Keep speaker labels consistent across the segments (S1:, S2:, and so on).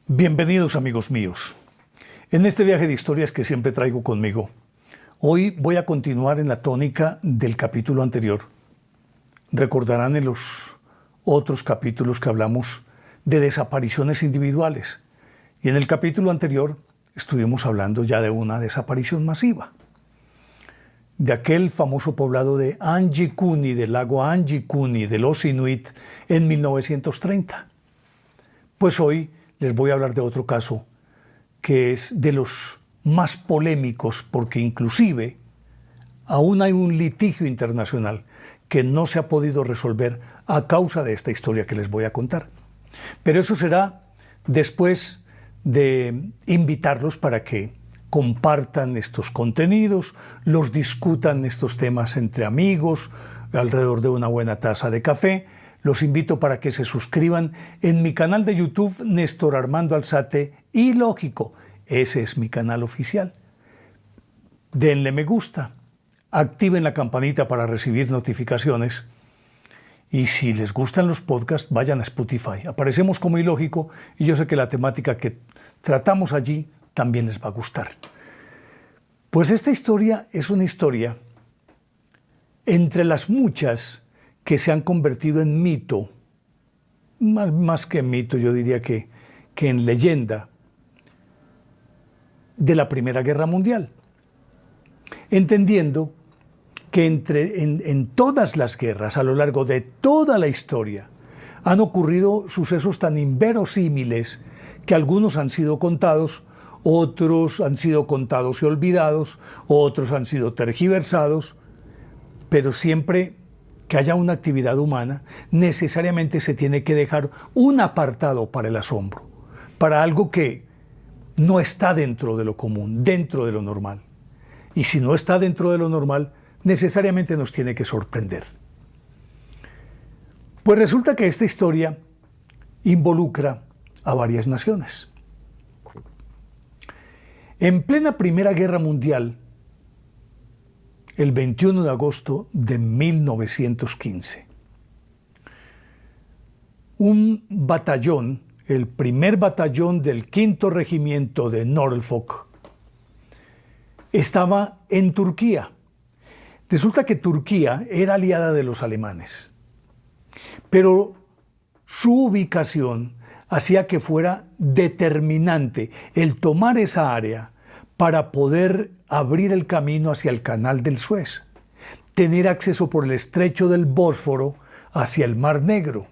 S1: Bienvenidos amigos míos. En este viaje de historias que siempre traigo conmigo, hoy voy a continuar en la tónica del capítulo anterior. Recordarán en los otros capítulos que hablamos de desapariciones individuales. Y en el capítulo anterior estuvimos hablando ya de una desaparición masiva. De aquel famoso poblado de Anjikuni, del lago Anjikuni, de los Inuit, en 1930. Pues hoy les voy a hablar de otro caso que es de los más polémicos porque inclusive aún hay un litigio internacional que no se ha podido resolver a causa de esta historia que les voy a contar. Pero eso será después de invitarlos para que compartan estos contenidos, los discutan estos temas entre amigos, alrededor de una buena taza de café. Los invito para que se suscriban en mi canal de YouTube, Néstor Armando Alzate, y lógico, ese es mi canal oficial. Denle me gusta, activen la campanita para recibir notificaciones y si les gustan los podcasts, vayan a Spotify. Aparecemos como Ilógico y yo sé que la temática que tratamos allí también les va a gustar. Pues esta historia es una historia entre las muchas que se han convertido en mito, más que mito, yo diría que en leyenda, de la Primera Guerra Mundial. Entendiendo que en todas las guerras, a lo largo de toda la historia, han ocurrido sucesos tan inverosímiles que algunos han sido contados, otros han sido contados y olvidados, otros han sido tergiversados, pero siempre que haya una actividad humana, necesariamente se tiene que dejar un apartado para el asombro, para algo que no está dentro de lo común, dentro de lo normal. Y si no está dentro de lo normal, necesariamente nos tiene que sorprender. Pues resulta que esta historia involucra a varias naciones. En plena Primera Guerra Mundial, el 21 de agosto de 1915, un batallón, el primer batallón del 5º Regimiento de Norfolk, estaba en Turquía. Resulta que Turquía era aliada de los alemanes, pero su ubicación hacía que fuera determinante el tomar esa área para poder abrir el camino hacia el Canal del Suez, tener acceso por el estrecho del Bósforo hacia el Mar Negro.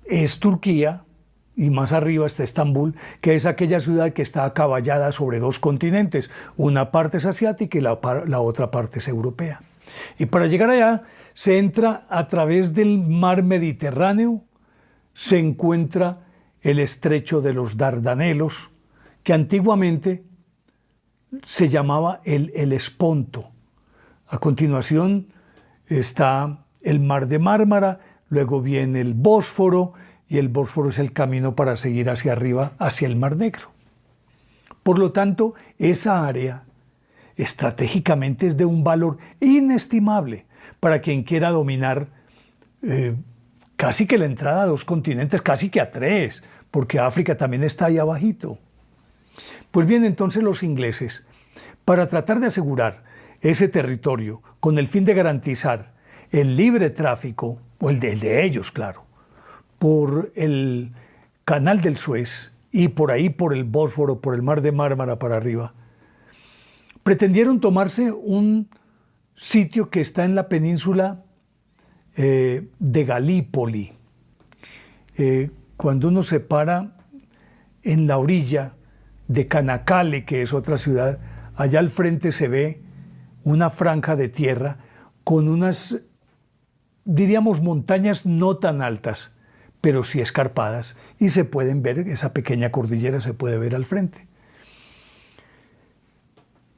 S1: Es Turquía, y más arriba está Estambul, que es aquella ciudad que está acaballada sobre dos continentes. Una parte es asiática y la otra parte es europea. Y para llegar allá se entra a través del mar Mediterráneo, se encuentra el estrecho de los Dardanelos, que antiguamente se llamaba el Helesponto. A continuación está el mar de Mármara, luego viene el Bósforo, y el Bósforo es el camino para seguir hacia arriba, hacia el Mar Negro. Por lo tanto, esa área estratégicamente es de un valor inestimable para quien quiera dominar casi que la entrada a dos continentes, casi que a tres, porque África también está ahí abajito. Pues bien, entonces los ingleses, para tratar de asegurar ese territorio con el fin de garantizar el libre tráfico, o el de ellos, claro, por el Canal del Suez y por ahí por el Bósforo, por el Mar de Mármara para arriba, pretendieron tomarse un sitio que está en la península de Galípoli. Cuando uno se para en la orilla de Canacale, que es otra ciudad, allá al frente se ve una franja de tierra con unas, diríamos, montañas no tan altas, pero sí escarpadas, y se pueden ver, esa pequeña cordillera se puede ver al frente.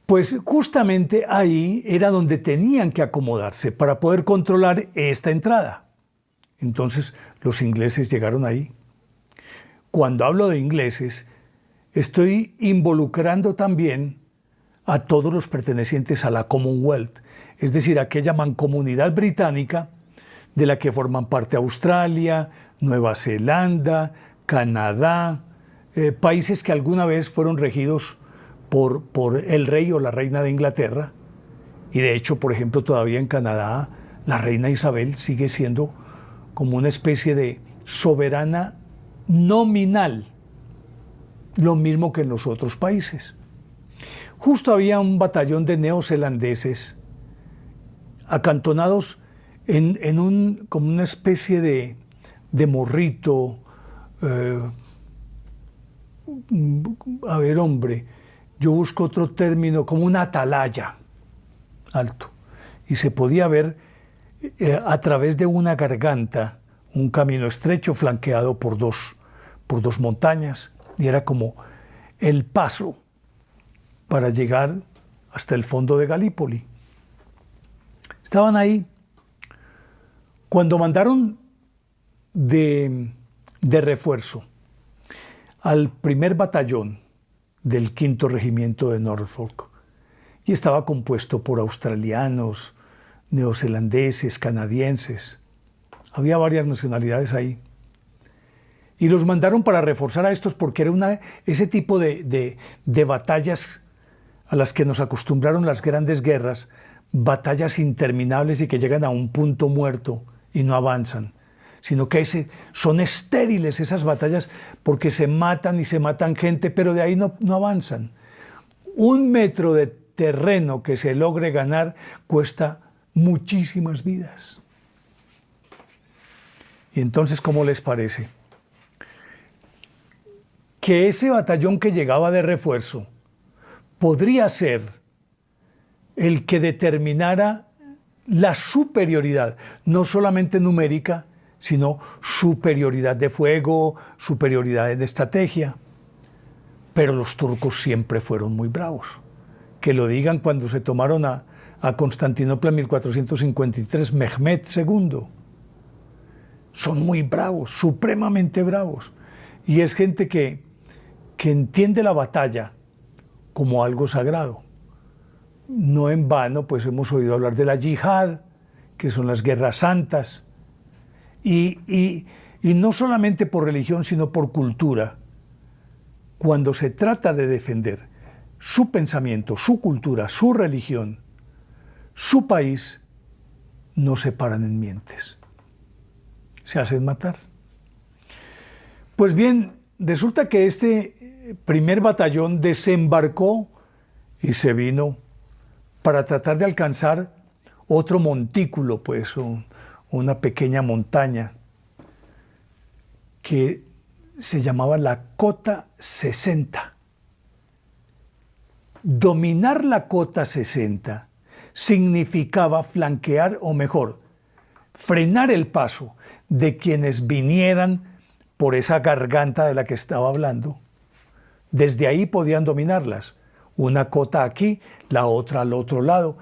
S1: Pues justamente ahí era donde tenían que acomodarse para poder controlar esta entrada. Entonces los ingleses llegaron ahí. Cuando hablo de ingleses, estoy involucrando también a todos los pertenecientes a la Commonwealth, es decir, aquella mancomunidad británica de la que forman parte Australia, Nueva Zelanda, Canadá, países que alguna vez fueron regidos por el rey o la reina de Inglaterra. Y de hecho, por ejemplo, todavía en Canadá, la reina Isabel sigue siendo como una especie de soberana nominal, lo mismo que en los otros países. Justo había un batallón de neozelandeses acantonados como una especie de morrito. A ver, hombre, yo busco otro término, como una atalaya alto. Y se podía ver a través de una garganta un camino estrecho flanqueado por dos montañas. Y era como el paso para llegar hasta el fondo de Galípoli. Estaban ahí. Cuando mandaron de refuerzo al primer batallón del 5º Regimiento de Norfolk, y estaba compuesto por australianos, neozelandeses, canadienses. Había varias nacionalidades ahí. Y los mandaron para reforzar a estos porque era ese tipo de batallas a las que nos acostumbraron las grandes guerras, batallas interminables y que llegan a un punto muerto y no avanzan, sino que son estériles esas batallas porque se matan y se matan gente, pero de ahí no avanzan. 1 metro de terreno que se logre ganar cuesta muchísimas vidas. Y entonces, ¿cómo les parece? Que ese batallón que llegaba de refuerzo podría ser el que determinara la superioridad, no solamente numérica, sino superioridad de fuego, superioridad en estrategia. Pero los turcos siempre fueron muy bravos. Que lo digan cuando se tomaron a Constantinopla en 1453, Mehmed II. Son muy bravos, supremamente bravos. Y es gente que entiende la batalla como algo sagrado. No en vano, pues hemos oído hablar de la yihad, que son las guerras santas. Y no solamente por religión, sino por cultura. Cuando se trata de defender su pensamiento, su cultura, su religión, su país, no se paran en mientes. Se hacen matar. Pues bien, resulta que este primer batallón desembarcó y se vino para tratar de alcanzar otro montículo, pues una pequeña montaña que se llamaba la Cota 60. Dominar la Cota 60 significaba flanquear, o mejor, frenar el paso de quienes vinieran por esa garganta de la que estaba hablando. Desde ahí podían dominarlas. Una cota aquí, la otra al otro lado.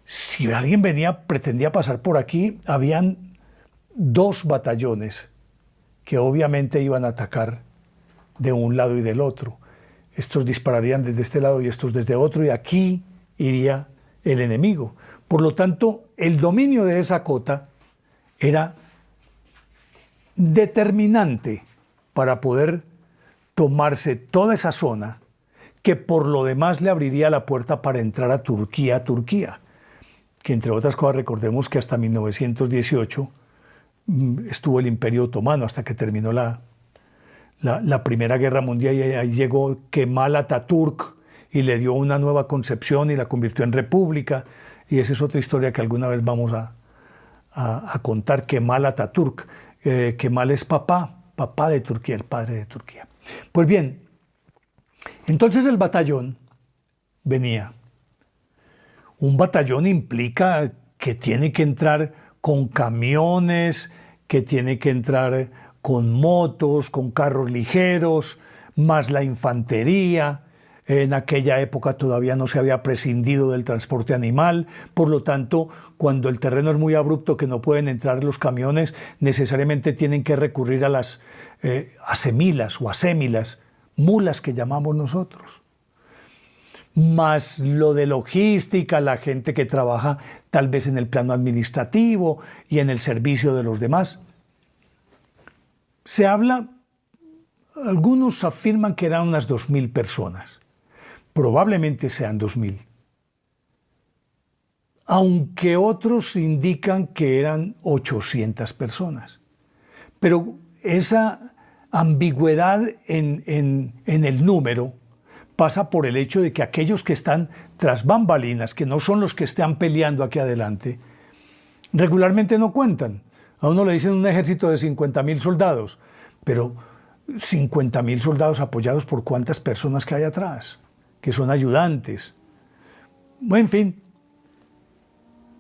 S1: Si alguien pretendía pasar por aquí, habían 2 batallones que obviamente iban a atacar de un lado y del otro. Estos dispararían desde este lado y estos desde otro, y aquí iría el enemigo. Por lo tanto, el dominio de esa cota era determinante para poder tomarse toda esa zona, que por lo demás le abriría la puerta para entrar a Turquía, que entre otras cosas recordemos que hasta 1918 estuvo el Imperio Otomano, hasta que terminó la Primera Guerra Mundial, y ahí llegó Kemal Atatürk y le dio una nueva concepción y la convirtió en república, y esa es otra historia que alguna vez vamos a contar. Kemal Atatürk, Kemal es papá de Turquía, el padre de Turquía. Pues bien, entonces el batallón venía. Un batallón implica que tiene que entrar con camiones, que tiene que entrar con motos, con carros ligeros, más la infantería. En aquella época todavía no se había prescindido del transporte animal, por lo tanto, cuando el terreno es muy abrupto, que no pueden entrar los camiones, necesariamente tienen que recurrir a las asemilas o asémilas, mulas que llamamos nosotros. Más lo de logística, la gente que trabaja tal vez en el plano administrativo y en el servicio de los demás. Se habla algunos afirman que eran unas 2.000 personas. Probablemente sean 2.000. Aunque otros indican que eran 800 personas. Pero esa ambigüedad en el número pasa por el hecho de que aquellos que están tras bambalinas, que no son los que están peleando aquí adelante, regularmente no cuentan. A uno le dicen un ejército de 50.000 soldados, pero 50.000 soldados apoyados por cuántas personas que hay atrás, que son ayudantes. En fin,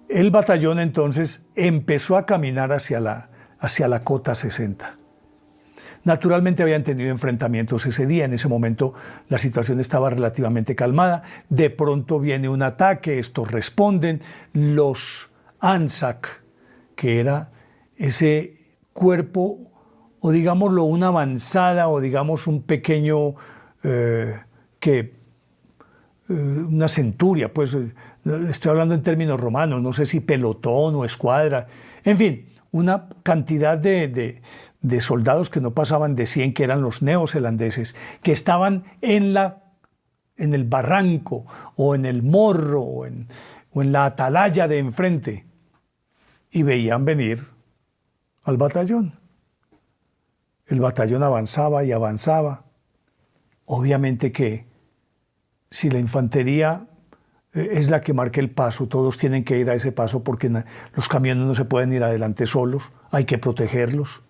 S1: el batallón entonces empezó a caminar hacia la cota 60. Naturalmente habían tenido enfrentamientos ese día, en ese momento la situación estaba relativamente calmada, de pronto viene un ataque, estos responden, los ANZAC, que era ese cuerpo, o digámoslo una avanzada, o digamos un pequeño, una centuria, pues estoy hablando en términos romanos, no sé si pelotón o escuadra, en fin, una cantidad de soldados que no pasaban de 100, que eran los neozelandeses, que estaban en el barranco, o en el morro, o en la atalaya de enfrente, y veían venir al batallón. El batallón avanzaba y avanzaba. Obviamente que si la infantería es la que marca el paso, todos tienen que ir a ese paso porque los camiones no se pueden ir adelante solos, hay que protegerlos.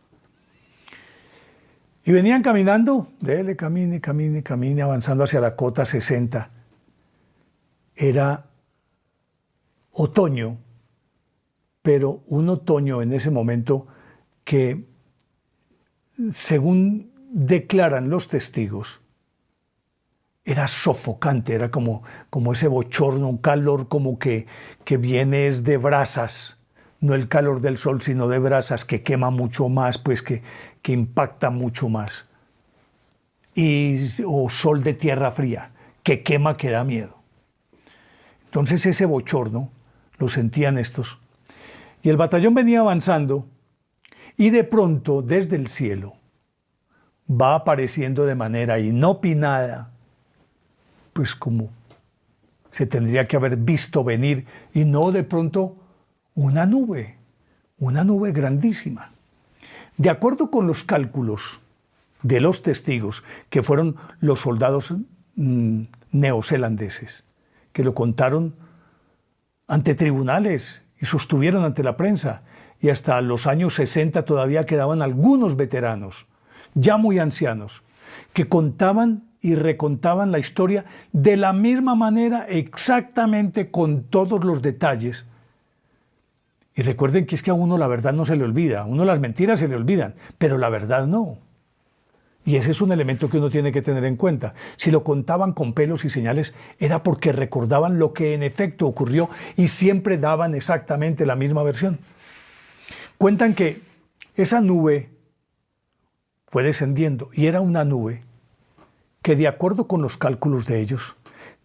S1: Y venían caminando, camine, avanzando hacia la cota 60. Era otoño, pero un otoño en ese momento que, según declaran los testigos, era sofocante, era como ese bochorno, un calor como que viene es de brasas, no el calor del sol, sino de brasas, que quema mucho más, pues que impacta mucho más. O sol de tierra fría, que quema, que da miedo. Entonces ese bochorno lo sentían estos. Y el batallón venía avanzando y de pronto desde el cielo va apareciendo de manera inopinada, pues como se tendría que haber visto venir, y no de pronto una nube grandísima. De acuerdo con los cálculos de los testigos, que fueron los soldados neozelandeses, que lo contaron ante tribunales y sostuvieron ante la prensa, y hasta los años 60 todavía quedaban algunos veteranos, ya muy ancianos, que contaban y recontaban la historia de la misma manera, exactamente con todos los detalles. Y recuerden que es que a uno la verdad no se le olvida, a uno las mentiras se le olvidan, pero la verdad no. Y ese es un elemento que uno tiene que tener en cuenta. Si lo contaban con pelos y señales, era porque recordaban lo que en efecto ocurrió y siempre daban exactamente la misma versión. Cuentan que esa nube fue descendiendo, y era una nube que, de acuerdo con los cálculos de ellos,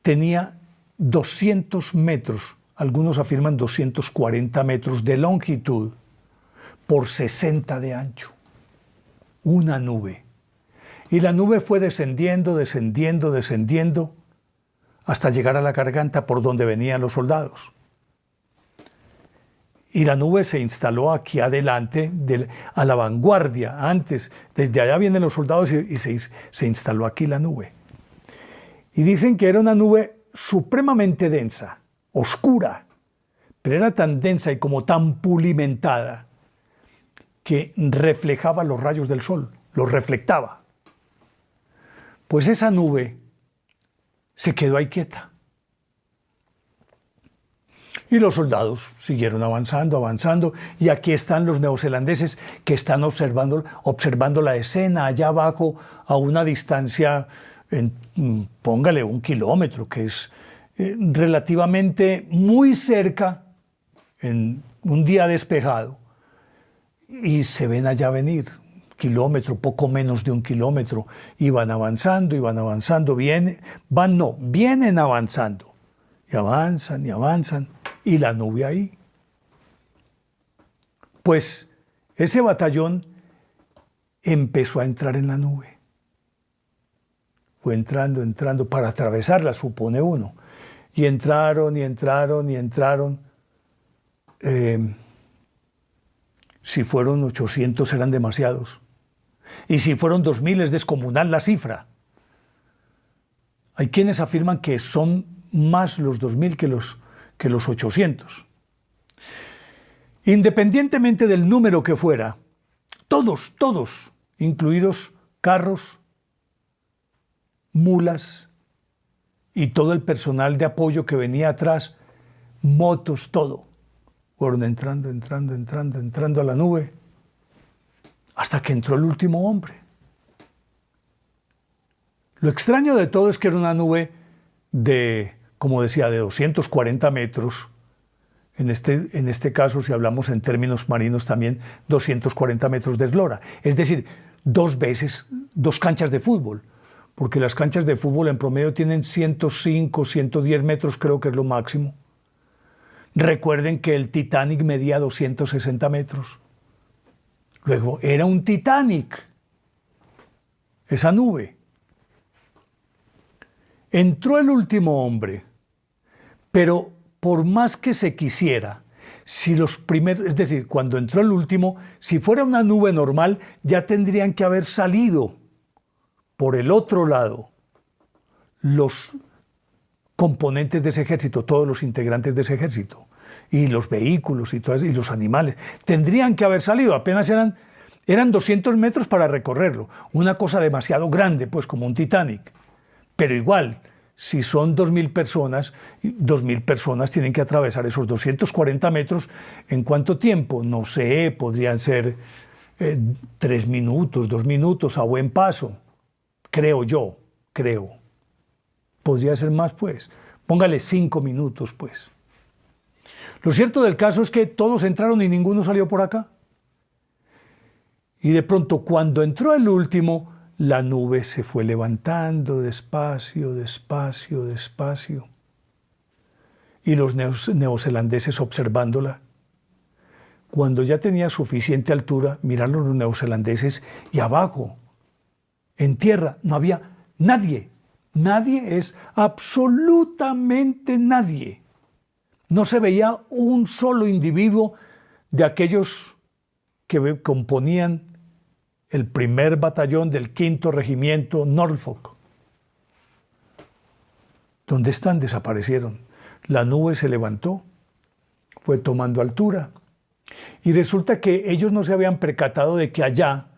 S1: tenía 200 metros, algunos afirman 240 metros de longitud por 60 de ancho. Una nube. Y la nube fue descendiendo hasta llegar a la garganta por donde venían los soldados. Y la nube se instaló aquí adelante, a la vanguardia, antes, desde allá vienen los soldados y se instaló aquí la nube. Y dicen que era una nube supremamente densa, oscura, pero era tan densa y como tan pulimentada que reflejaba los rayos del sol, los reflectaba. Pues esa nube se quedó ahí quieta. Y los soldados siguieron avanzando, y aquí están los neozelandeses que están observando la escena allá abajo a una distancia, póngale 1 kilómetro, que es relativamente muy cerca en un día despejado, y se ven allá venir, kilómetro, poco menos de 1 kilómetro, y van avanzando, vienen avanzando, y avanzan, y la nube ahí. Pues ese batallón empezó a entrar en la nube, fue entrando, entrando, para atravesarla, supone uno. Y entraron, y entraron, y entraron. Si fueron 800 eran demasiados. Y si fueron 2000 es descomunal la cifra. Hay quienes afirman que son más los 2000 que los 800. Independientemente del número que fuera, todos, incluidos carros, mulas y todo el personal de apoyo que venía atrás, motos, todo, fueron entrando a la nube, hasta que entró el último hombre. Lo extraño de todo es que era una nube de, como decía, de 240 metros. En este caso, si hablamos en términos marinos también, 240 metros de eslora. Es decir, 2 canchas de fútbol. Porque las canchas de fútbol en promedio tienen 105, 110 metros, creo que es lo máximo. Recuerden que el Titanic medía 260 metros. Luego, era un Titanic, esa nube. Entró el último hombre, pero por más que se quisiera, si los primeros, es decir, cuando entró el último, si fuera una nube normal, ya tendrían que haber salido por el otro lado los componentes de ese ejército, todos los integrantes de ese ejército, y los vehículos y los animales, tendrían que haber salido, apenas eran 200 metros para recorrerlo, una cosa demasiado grande, pues como un Titanic, pero igual, si son 2000 personas tienen que atravesar esos 240 metros, ¿en cuánto tiempo? No sé, podrían ser 3 minutos, 2 minutos a buen paso, creo. Podría ser más, pues, póngale 5 minutos, pues. Lo cierto del caso es que todos entraron y ninguno salió por acá. Y de pronto, cuando entró el último, la nube se fue levantando despacio. Y los neozelandeses observándola. Cuando ya tenía suficiente altura, miraron los neozelandeses y abajo, en tierra, no había nadie. Nadie es absolutamente nadie. No se veía un solo individuo de aquellos que componían el primer batallón del 5º Regimiento Norfolk. ¿Dónde están? Desaparecieron. La nube se levantó, fue tomando altura. Y resulta que ellos no se habían percatado de que allá,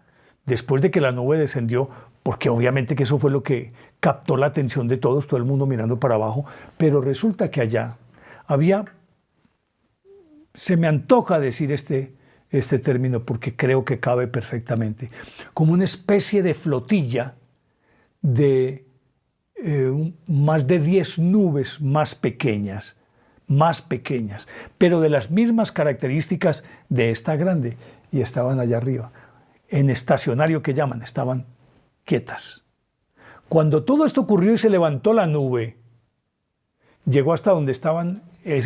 S1: después de que la nube descendió, porque obviamente que eso fue lo que captó la atención de todos, todo el mundo mirando para abajo, pero resulta que allá había, se me antoja decir este término porque creo que cabe perfectamente, como una especie de flotilla de más de 10 nubes más pequeñas, pero de las mismas características de esta grande, y estaban allá arriba, en estacionario que llaman, estaban quietas. Cuando todo esto ocurrió y se levantó la nube, llegó hasta donde estaban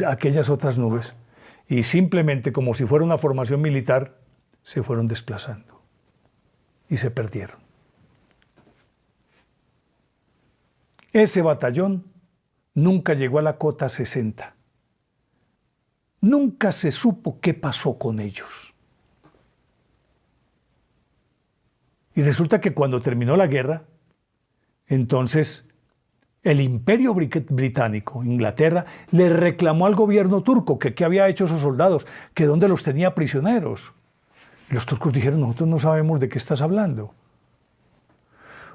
S1: aquellas otras nubes, y simplemente, como si fuera una formación militar, se fueron desplazando y se perdieron. Ese batallón nunca llegó a la cota 60. Nunca se supo qué pasó con ellos. Y resulta que cuando terminó la guerra, entonces el Imperio Británico, Inglaterra, le reclamó al gobierno turco que qué había hecho esos soldados, que dónde los tenía prisioneros. Y los turcos dijeron, nosotros no sabemos de qué estás hablando.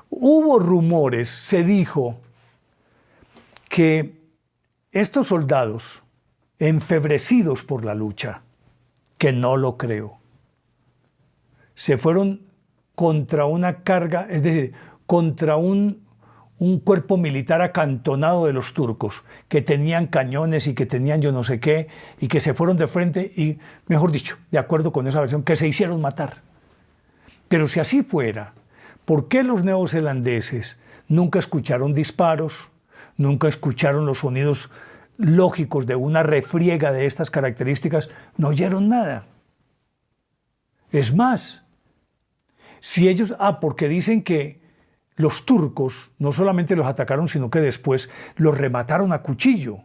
S1: Hubo rumores, se dijo, que estos soldados, enfebrecidos por la lucha, que no lo creo, se fueron contra una carga, es decir, contra un cuerpo militar acantonado de los turcos, que tenían cañones y que tenían yo no sé qué, y que se fueron de frente y, mejor dicho, de acuerdo con esa versión, que se hicieron matar. Pero si así fuera, ¿por qué los neozelandeses nunca escucharon disparos, nunca escucharon los sonidos lógicos de una refriega de estas características? No oyeron nada. Es más, si ellos, porque dicen que los turcos no solamente los atacaron, sino que después los remataron a cuchillo.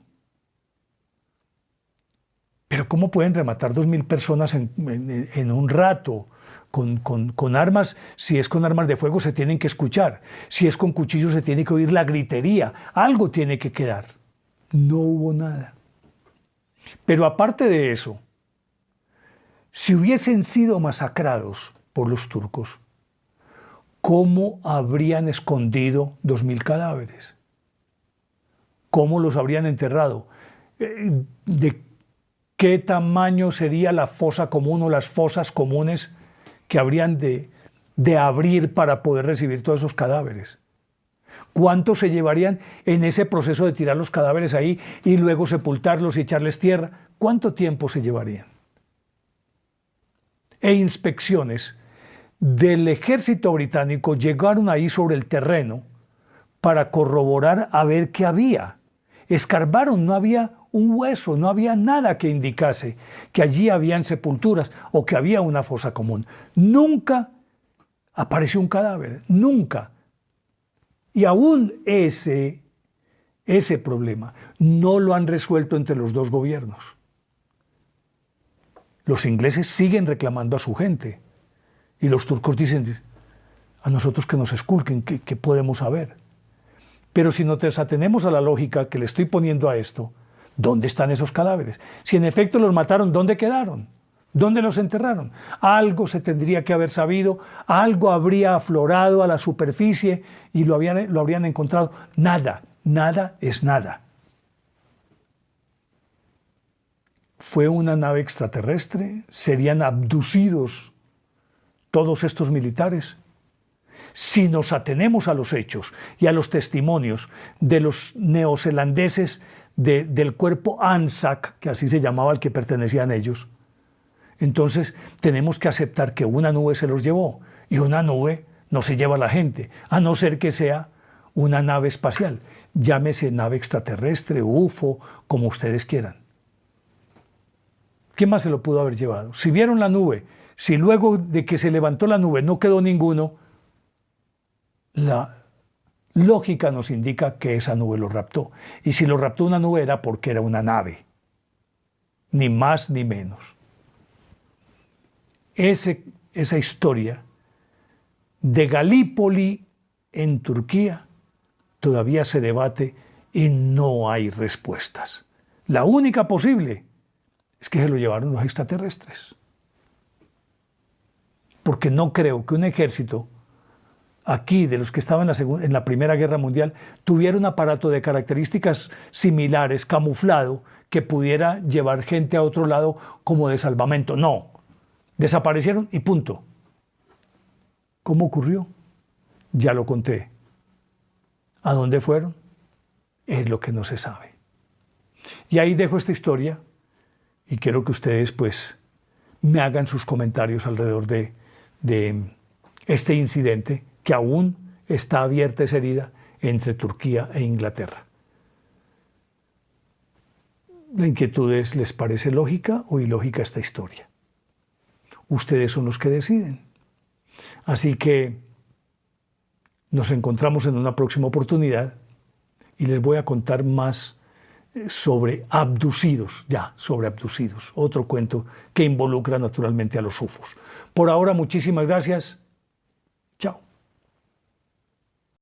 S1: Pero ¿cómo pueden rematar 2.000 personas en un rato con armas? Si es con armas de fuego se tienen que escuchar. Si es con cuchillos se tiene que oír la gritería. Algo tiene que quedar. No hubo nada. Pero aparte de eso, si hubiesen sido masacrados por los turcos, ¿cómo habrían escondido 2.000 cadáveres? ¿Cómo los habrían enterrado? ¿De qué tamaño sería la fosa común o las fosas comunes que habrían de abrir para poder recibir todos esos cadáveres? ¿Cuánto se llevarían en ese proceso de tirar los cadáveres ahí y luego sepultarlos y echarles tierra? ¿Cuánto tiempo se llevarían? E inspecciones del ejército británico llegaron ahí sobre el terreno para corroborar a ver qué había. Escarbaron, no había un hueso, no había nada que indicase que allí habían sepulturas o que había una fosa común. Nunca apareció un cadáver, nunca. Y aún ese problema no lo han resuelto entre los dos gobiernos. Los ingleses siguen reclamando a su gente y los turcos dicen a nosotros que nos esculquen, ¿qué podemos saber? Pero si nos desatenemos a la lógica que le estoy poniendo a esto, ¿dónde están esos cadáveres? Si en efecto los mataron, ¿dónde quedaron? ¿Dónde los enterraron? Algo se tendría que haber sabido, algo habría aflorado a la superficie y lo habrían encontrado. Nada, nada es nada. ¿Fue una nave extraterrestre? ¿Serían abducidos todos estos militares? Si nos atenemos a los hechos y a los testimonios de los neozelandeses del cuerpo ANZAC, que así se llamaba al que pertenecían ellos, entonces tenemos que aceptar que una nube se los llevó y una nube no se lleva a la gente, a no ser que sea una nave espacial, llámese nave extraterrestre, UFO, como ustedes quieran. ¿Qué más se lo pudo haber llevado? Si vieron la nube, si luego de que se levantó la nube no quedó ninguno, la lógica nos indica que esa nube lo raptó. Y si lo raptó una nube era porque era una nave, ni más ni menos. Esa historia de Galípoli en Turquía todavía se debate y no hay respuestas. La única posible es que se lo llevaron los extraterrestres. Porque no creo que un ejército aquí, de los que estaban en la Primera Guerra Mundial, tuviera un aparato de características similares, camuflado, que pudiera llevar gente a otro lado como de salvamento. No, desaparecieron y punto. ¿Cómo ocurrió? Ya lo conté. ¿A dónde fueron? Es lo que no se sabe. Y ahí dejo esta historia y quiero que ustedes pues me hagan sus comentarios alrededor de este incidente que aún está abierta esa herida entre Turquía e Inglaterra. La inquietud es, ¿les parece lógica o ilógica esta historia? Ustedes son los que deciden. Así que nos encontramos en una próxima oportunidad y les voy a contar más sobre abducidos, otro cuento que involucra naturalmente a los UFOs. Por ahora, muchísimas gracias.